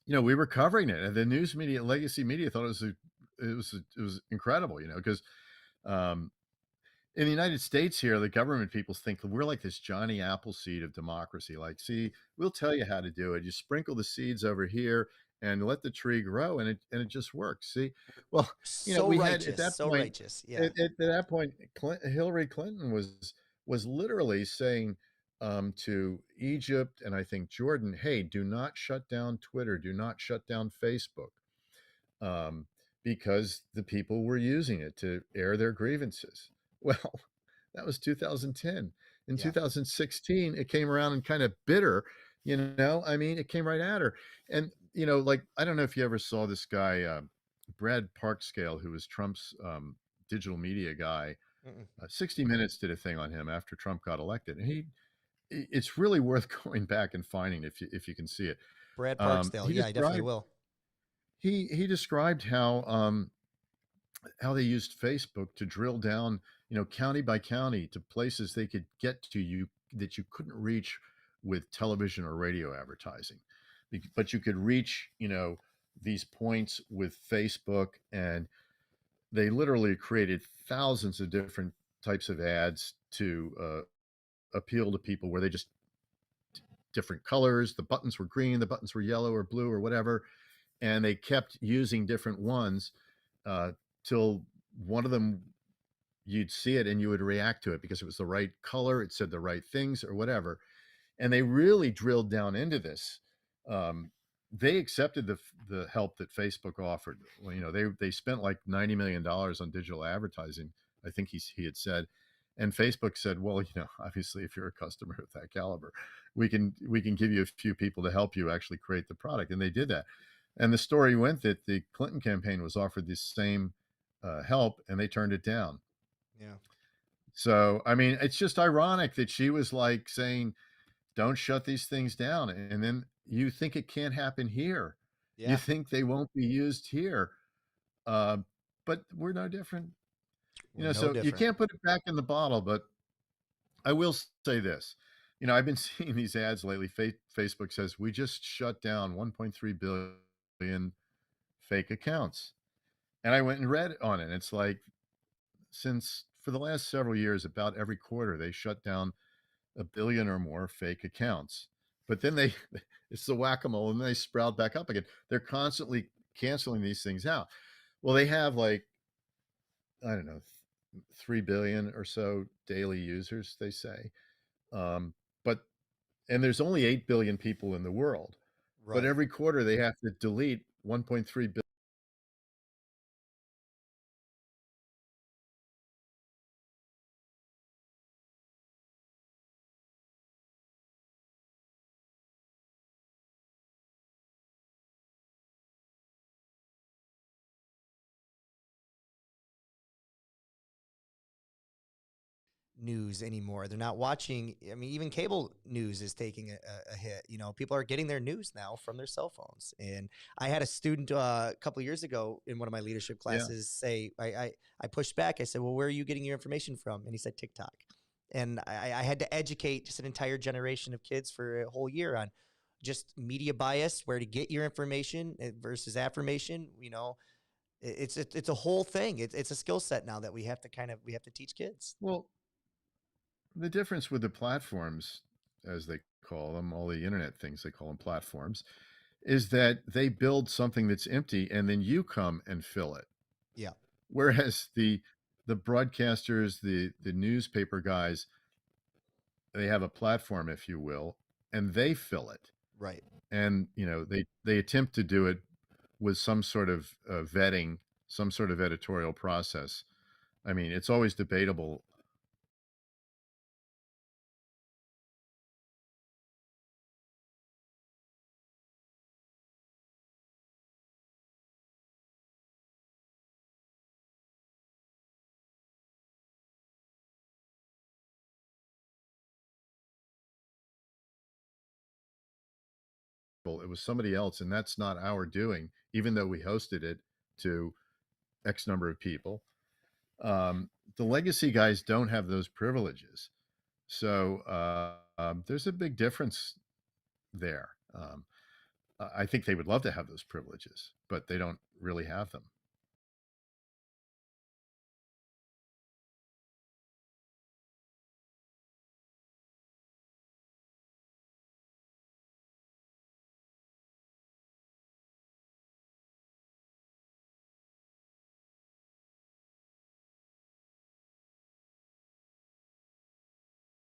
We were covering it, and the news media, legacy media, thought it was incredible, because um, in the United States here, the government people think we're like this Johnny Appleseed of democracy. Like, see, we'll tell you how to do it. You sprinkle the seeds over here and let the tree grow, and it just works. See, well, So we had at righteous, that so point, righteous. Yeah. at that point, Hillary Clinton was literally saying to Egypt and I think Jordan, "Hey, do not shut down Twitter, do not shut down Facebook." Um, because the people were using it to air their grievances. Well, that was 2010. In Yeah. 2016, it came around and kind of bitter, I mean, it came right at her. And, like, I don't know if you ever saw this guy, Brad Parkscale, who was Trump's digital media guy. Mm-mm. 60 Minutes did a thing on him after Trump got elected. And it's really worth going back and finding if you can see it. Brad Um, Parksdale. he Yeah, I definitely described will. he described how they used Facebook to drill down, county by county to places they could get to you that you couldn't reach with television or radio advertising. But you could reach, these points with Facebook, and they literally created thousands of different types of ads to appeal to people where they just different colors. The buttons were green, the buttons were yellow or blue or whatever, and they kept using different ones uh, till one of them you'd see it and you would react to it because it was the right color, it said the right things or whatever. And they really drilled down into this. Um, they accepted the help that Facebook offered. Well, they spent like $90 million on digital advertising. I think he had said, and Facebook said, well, obviously, if you're a customer of that caliber, we can give you a few people to help you actually create the product, and they did that. And the story went that the Clinton campaign was offered this same help, and they turned it down. Yeah. So, I mean, it's just ironic that she was like saying, don't shut these things down. And then you think it can't happen here. You Yeah. think they won't be used here. Uh, but we're no different. We're no So you different. can't put it back in the bottle. But I will say this. I've been seeing these ads lately. Facebook says, we just shut down 1.3 billion fake accounts. And I went and read on it. It's like, since for the last several years, about every quarter, they shut down a billion or more fake accounts. But then it's the whack-a-mole and they sprout back up again. They're constantly canceling these things out. Well, they have like, I don't know, 3 billion or so daily users, they say. But, and there's only 8 billion people in the world. But Right. every quarter they have to delete 1.3 billion. News anymore. They're not watching. I mean, even cable news is taking a hit. People are getting their news now from their cell phones. And I had a student a couple of years ago in one of my leadership Yeah. classes say, I pushed back. I said, well, where are you getting your information from? And he said, TikTok. And I had to educate just an entire generation of kids for a whole year on just media bias, where to get your information versus affirmation. It's a whole thing. It's a skill set now that we have to teach kids. Well, the difference with the platforms, as they call them, all the internet things they call them platforms, is that they build something that's empty and then you come and fill it. Yeah. Whereas the broadcasters, the newspaper guys, they have a platform, if you will, and they fill it. Right. And they attempt to do it with some sort of vetting, some sort of editorial process. I mean, it's always debatable. wonderful. It was somebody else, and that's not our doing, even though we hosted it to X number of people. The legacy guys don't have those privileges. So there's a big difference there. I think they would love to have those privileges, but they don't really have them.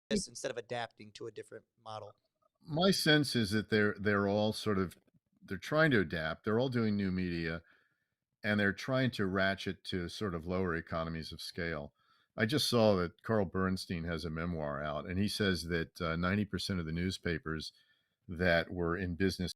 Instead of adapting to a different model. My sense is that they're all sort of they're trying to adapt. They're all doing new media, and they're trying to ratchet to sort of lower economies of scale. I just saw that Carl Bernstein has a memoir out, and he says that 90% of the newspapers that were in business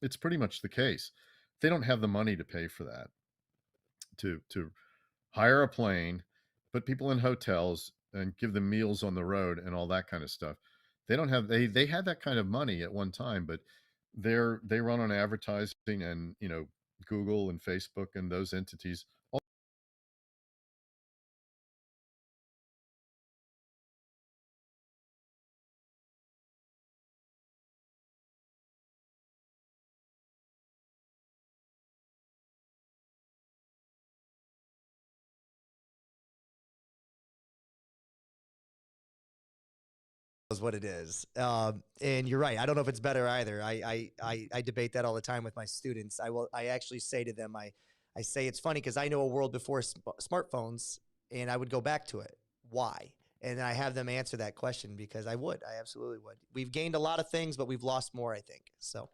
it's pretty much the case. They don't have the money to pay for that, to hire a plane, put people in hotels, and give them meals on the road and all that kind of stuff. They don't have they had that kind of money at one time, but they run on advertising and Google and Facebook and those entities. Is what it is. And you're right. I don't know if it's better either. I debate that all the time with my students. I actually say to them, I say it's funny because I know a world before smartphones, and I would go back to it. Why? And I have them answer that question because I absolutely would. We've gained a lot of things, but we've lost more, I think. So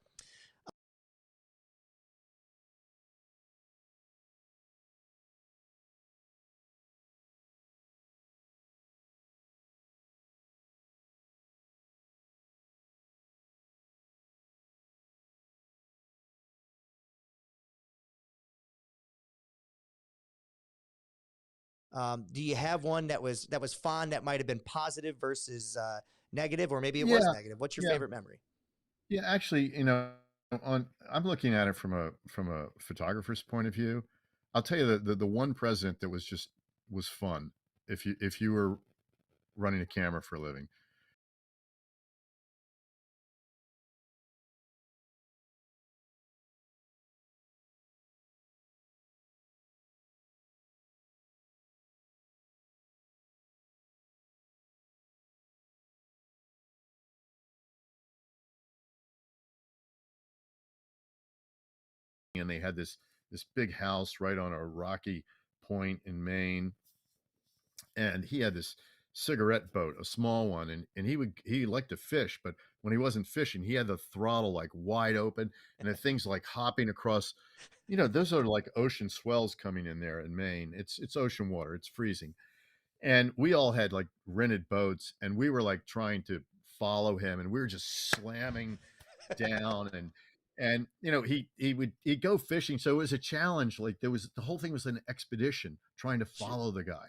do you have one that was fun that might have been positive versus negative, or maybe it was Yeah, negative? What's your yeah, favorite memory? yeah. Actually, on I'm looking at it from a photographer's point of view. I'll tell you the one president that was fun. If you were running a camera for a living, and they had this big house right on a rocky point in Maine, and he had this cigarette boat, a small one, and he liked to fish, but when he wasn't fishing, he had the throttle like wide open, and the thing's like hopping across. Those are like ocean swells coming in there in Maine. It's ocean water. It's freezing, and we all had like rented boats, and we were like trying to follow him, and we were just slamming down, and he'd go fishing, so it was a challenge. Like the whole thing was an expedition trying to follow the guy.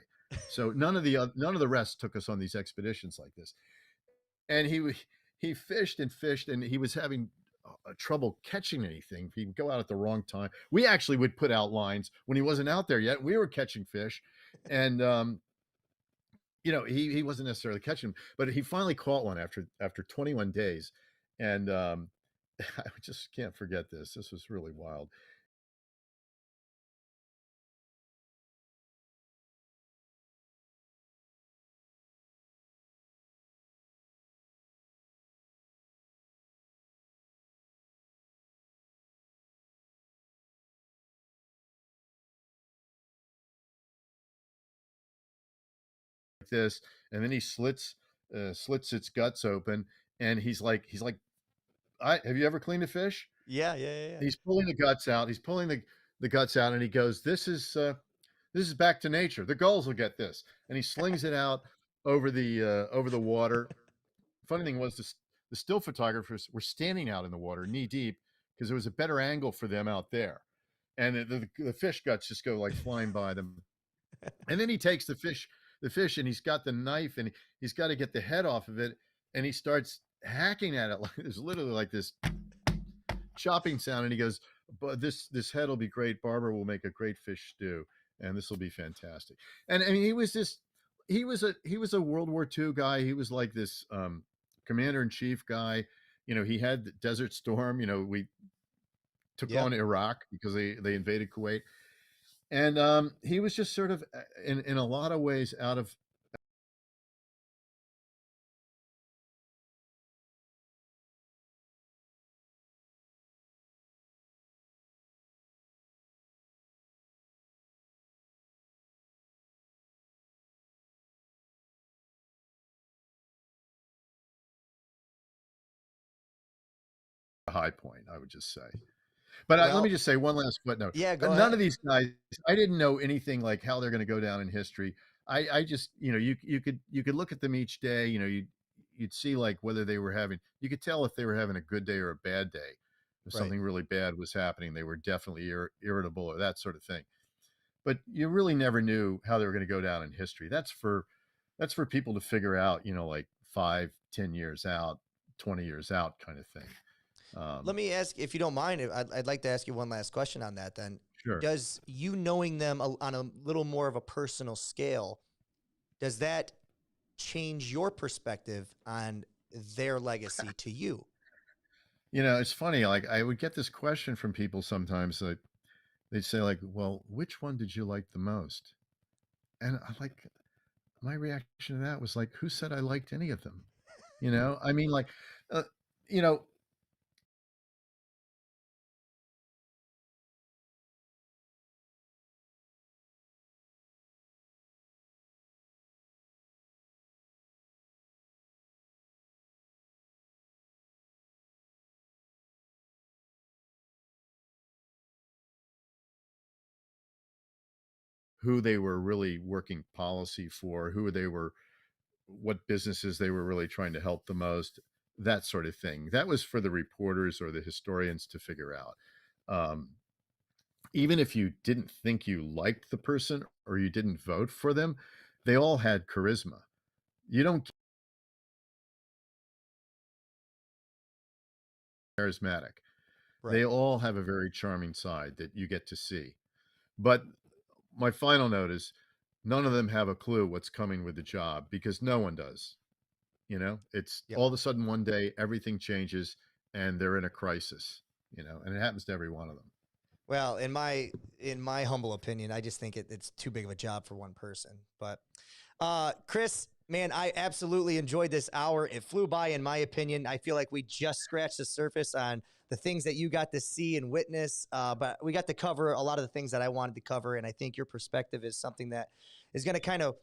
So none of the rest took us on these expeditions like this. And he fished and fished, and he was having trouble catching anything. He'd go out at the wrong time. We actually would put out lines when he wasn't out there yet. We were catching fish, and he wasn't necessarily catching them, but he finally caught one after 21 days, and I just can't forget this. This was really wild. Like this, and then he slits its guts open, and he's like, I have you ever cleaned a fish? Yeah, yeah, yeah, yeah. He's pulling the guts out. He's pulling the guts out, and he goes, this is back to nature. The gulls will get this, and he slings it out. over the water. Funny thing was, the still photographers were standing out in the water knee deep because there was a better angle for them out there, and the fish guts just go like flying by them. And then he takes the fish, and he's got the knife, and he's got to get the head off of it, and he starts hacking at it. Like there's literally like this chopping sound, and he goes, "But this head will be great. Barbara will make a great fish stew, and this will be fantastic." And I mean, he was a World War II guy. He was like this commander in chief guy. You know, he had the Desert Storm. You know, we took Yep. on Iraq because they invaded Kuwait, and he was just sort of in a lot of ways out of a high point, I would just say. But let me Well, just say one last footnote. yeah, go None of ahead. these guys, I didn't know anything like how they're going to go down in history. I just, you could look at them each day. You know, you'd see like whether they were having. You could tell if they were having a good day or a bad day. If Right. something really bad was happening, they were definitely irritable or that sort of thing. But you really never knew how they were going to go down in history. That's for people to figure out. You know, like 5, 10 years out, 20 years out, kind of thing. Let me ask, if you don't mind, I'd like to ask you one last question on that then. Sure. Does you knowing them on a little more of a personal scale, does that change your perspective on their legacy to you? You know, it's funny. Like I would get this question from people sometimes. Like they'd say, like, "Well, which one did you like the most?" And I like my reaction to that was like, "Who said I liked any of them?" You know, I mean, like, uh, you know, who they were really working policy for, who they were, what businesses they were really trying to help the most, that sort of thing. That was for the reporters or the historians to figure out. Um, Even if you didn't think you liked the person or you didn't vote for them, they all had charisma. You don't charismatic. They Right. all have a very charming side that you get to see. But my final note is none of them have a clue what's coming with the job because no one does. You know, it's Yep. all of a sudden one day everything changes and they're in a crisis, you know, and it happens to every one of them. Well, in my humble opinion, I just think it's too big of a job for one person. But Chris, man, I absolutely enjoyed this hour. It flew by, in my opinion. I feel like we just scratched the surface on the things that you got to see and witness, but we got to cover a lot of the things that I wanted to cover. And I think your perspective is something that is going to kind of,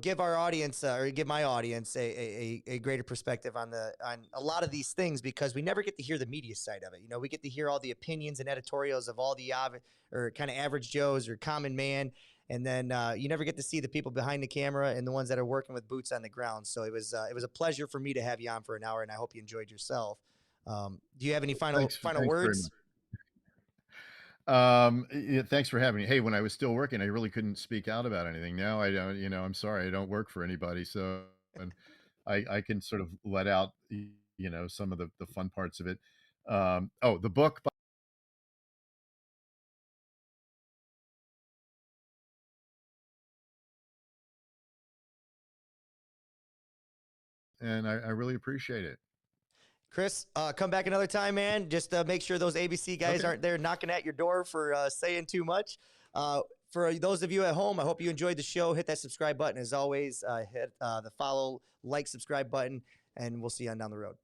give our audience or give my audience a greater perspective on a lot of these things because we never get to hear the media side of it. We get to hear all the opinions and editorials of all the or kind of average Joes or common man, and then you never get to see the people behind the camera and the ones that are working with boots on the ground. So it was a pleasure for me to have you on for an hour, and I hope you enjoyed yourself. Do you have any final Thanks very words? much. Yeah, thanks for having me. Hey, when I was still working, I really couldn't speak out about anything. Now I don't, I'm sorry, I don't work for anybody. So, and I can sort of let out, some of the fun parts of it. Oh, the book, and I really appreciate it. Chris, come back another time, man. Just make sure those ABC guys Okay. aren't there knocking at your door for saying too much. For those of you at home, I hope you enjoyed the show. Hit that subscribe button as always. Hit the follow, like, subscribe button, and we'll see you on down the road.